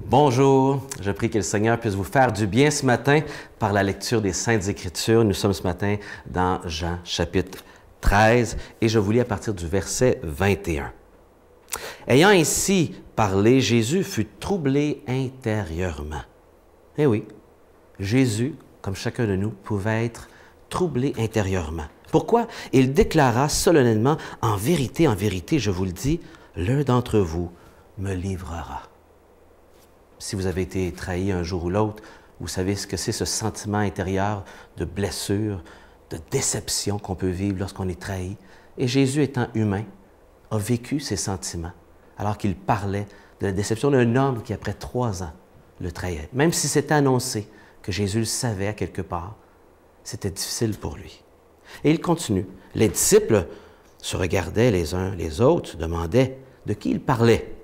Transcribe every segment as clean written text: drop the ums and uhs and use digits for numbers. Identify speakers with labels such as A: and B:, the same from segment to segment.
A: Bonjour, je prie que le Seigneur puisse vous faire du bien ce matin par la lecture des Saintes Écritures. Nous sommes ce matin dans Jean chapitre 13 et je vous lis à partir du verset 21. Ayant ainsi parlé, Jésus fut troublé intérieurement. Eh oui, Jésus, comme chacun de nous, pouvait être troublé intérieurement. Pourquoi? Il déclara solennellement, en vérité, je vous le dis, l'un d'entre vous me livrera. Si vous avez été trahi un jour ou l'autre, vous savez ce que c'est ce sentiment intérieur de blessure, de déception qu'on peut vivre lorsqu'on est trahi. Et Jésus, étant humain, a vécu ces sentiments alors qu'il parlait de la déception d'un homme qui, après 3 ans, le trahissait. Même si c'était annoncé que Jésus le savait à quelque part, c'était difficile pour lui. Et il continue. Les disciples se regardaient les uns les autres, se demandaient de qui il parlait.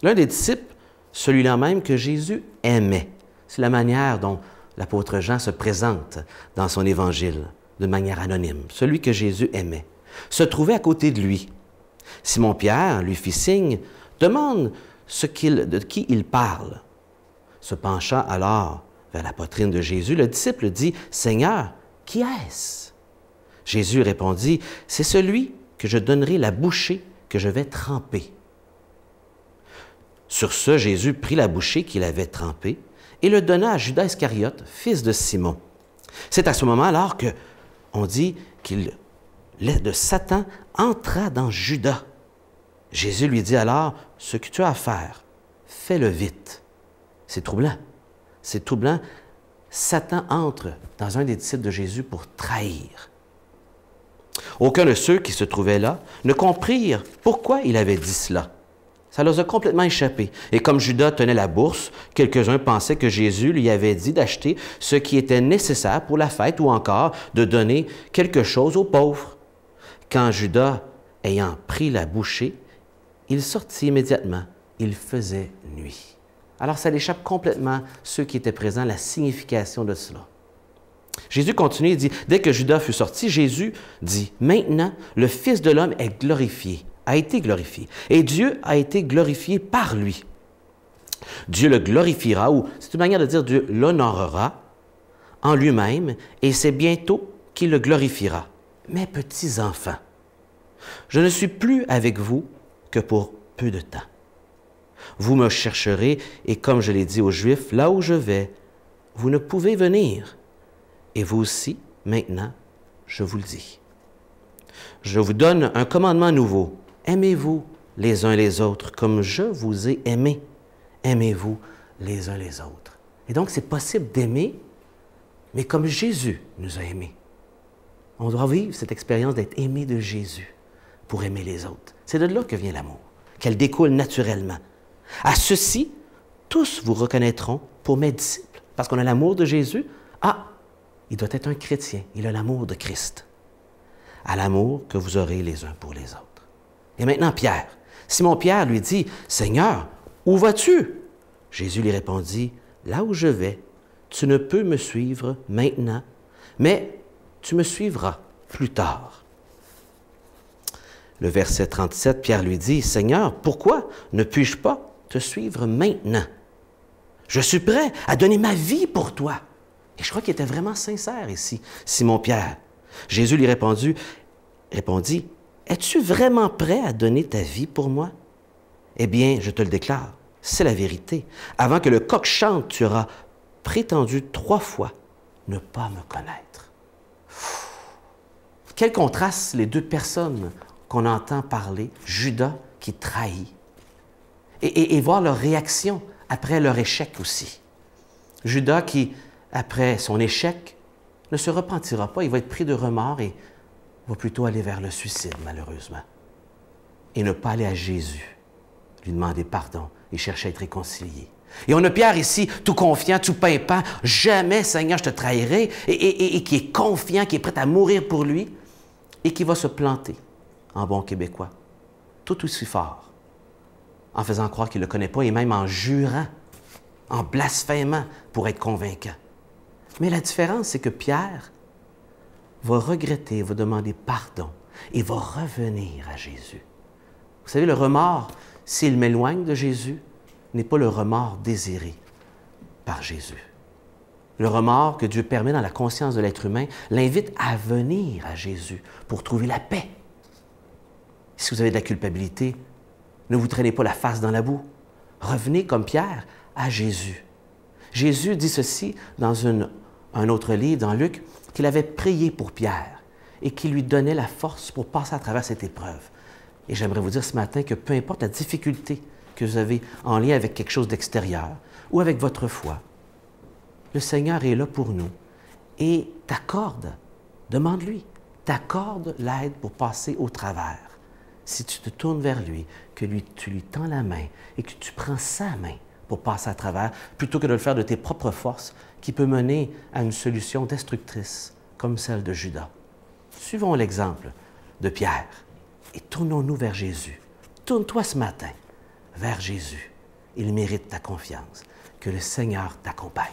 A: L'un des disciples, celui-là même que Jésus aimait. C'est la manière dont l'apôtre Jean se présente dans son évangile, de manière anonyme. Celui que Jésus aimait se trouvait à côté de lui. Simon-Pierre lui fit signe, demande de qui il parle. Se penchant alors vers la poitrine de Jésus, le disciple dit, « Seigneur, qui est-ce? » Jésus répondit, « C'est celui que je donnerai la bouchée que je vais tremper. » Sur ce, Jésus prit la bouchée qu'il avait trempée et le donna à Judas Iscariote, fils de Simon. C'est à ce moment alors que on dit de Satan entra dans Judas. Jésus lui dit alors, « Ce que tu as à faire, fais-le vite. » C'est troublant. C'est troublant. Satan entre dans un des disciples de Jésus pour trahir. Aucun de ceux qui se trouvaient là ne comprirent pourquoi il avait dit cela. Ça leur a complètement échappé. Et comme Judas tenait la bourse, quelques-uns pensaient que Jésus lui avait dit d'acheter ce qui était nécessaire pour la fête ou encore de donner quelque chose aux pauvres. Quand Judas, ayant pris la bouchée, il sortit immédiatement. Il faisait nuit. Alors ça l'échappe complètement, ceux qui étaient présents, la signification de cela. Jésus continue et dit, dès que Judas fut sorti, Jésus dit, « Maintenant, le Fils de l'homme est glorifié. » a été glorifié. Et Dieu a été glorifié par lui. Dieu le glorifiera, ou c'est une manière de dire Dieu l'honorera en lui-même, et c'est bientôt qu'il le glorifiera. Mes petits enfants, je ne suis plus avec vous que pour peu de temps. Vous me chercherez, et comme je l'ai dit aux Juifs, là où je vais, vous ne pouvez venir. Et vous aussi, maintenant, je vous le dis. Je vous donne un commandement nouveau. Aimez-vous les uns les autres comme je vous ai aimé. Aimez-vous les uns les autres. Et donc, c'est possible d'aimer, mais comme Jésus nous a aimés. On doit vivre cette expérience d'être aimé de Jésus pour aimer les autres. C'est de là que vient l'amour, qu'elle découle naturellement. À ceci, tous vous reconnaîtront pour mes disciples, parce qu'on a l'amour de Jésus. Ah, il doit être un chrétien, il a l'amour de Christ. À l'amour que vous aurez les uns pour les autres. Et maintenant, Pierre. Simon-Pierre lui dit, « Seigneur, où vas-tu? » Jésus lui répondit, « Là où je vais, tu ne peux me suivre maintenant, mais tu me suivras plus tard. » Le verset 37, Pierre lui dit, « Seigneur, pourquoi ne puis-je pas te suivre maintenant? Je suis prêt à donner ma vie pour toi. » Et je crois qu'il était vraiment sincère ici, Simon-Pierre. Jésus lui répondit, « Es-tu vraiment prêt à donner ta vie pour moi? Eh bien, je te le déclare, c'est la vérité. Avant que le coq chante, tu auras prétendu 3 fois ne pas me connaître. » Quel contraste les deux personnes qu'on entend parler, Judas qui trahit, et voir leur réaction après leur échec aussi. Judas qui, après son échec, ne se repentira pas, il va être pris de remords et va plutôt aller vers le suicide, malheureusement. Et ne pas aller à Jésus, lui demander pardon et chercher à être réconcilié. Et on a Pierre ici, tout confiant, tout pimpant, « Jamais, Seigneur, je te trahirai », et qui est confiant, qui est prêt à mourir pour lui, et qui va se planter, en bon québécois, tout aussi fort, en faisant croire qu'il ne le connaît pas, et même en jurant, en blasphémant pour être convaincant. Mais la différence, c'est que Pierre va regretter, va demander pardon et va revenir à Jésus. Vous savez, le remords, s'il m'éloigne de Jésus, n'est pas le remords désiré par Jésus. Le remords que Dieu permet dans la conscience de l'être humain l'invite à venir à Jésus pour trouver la paix. Si vous avez de la culpabilité, ne vous traînez pas la face dans la boue. Revenez comme Pierre à Jésus. Jésus dit ceci dans un autre livre, dans Luc, qu'il avait prié pour Pierre et qu'il lui donnait la force pour passer à travers cette épreuve. Et j'aimerais vous dire ce matin que peu importe la difficulté que vous avez en lien avec quelque chose d'extérieur ou avec votre foi, le Seigneur est là pour nous et t'accorde, demande-lui, t'accorde l'aide pour passer au travers. Si tu te tournes vers lui, que tu lui tends la main et que tu prends sa main pour passer à travers, plutôt que de le faire de tes propres forces, qui peut mener à une solution destructrice, comme celle de Judas. Suivons l'exemple de Pierre et tournons-nous vers Jésus. Tourne-toi ce matin vers Jésus. Il mérite ta confiance. Que le Seigneur t'accompagne.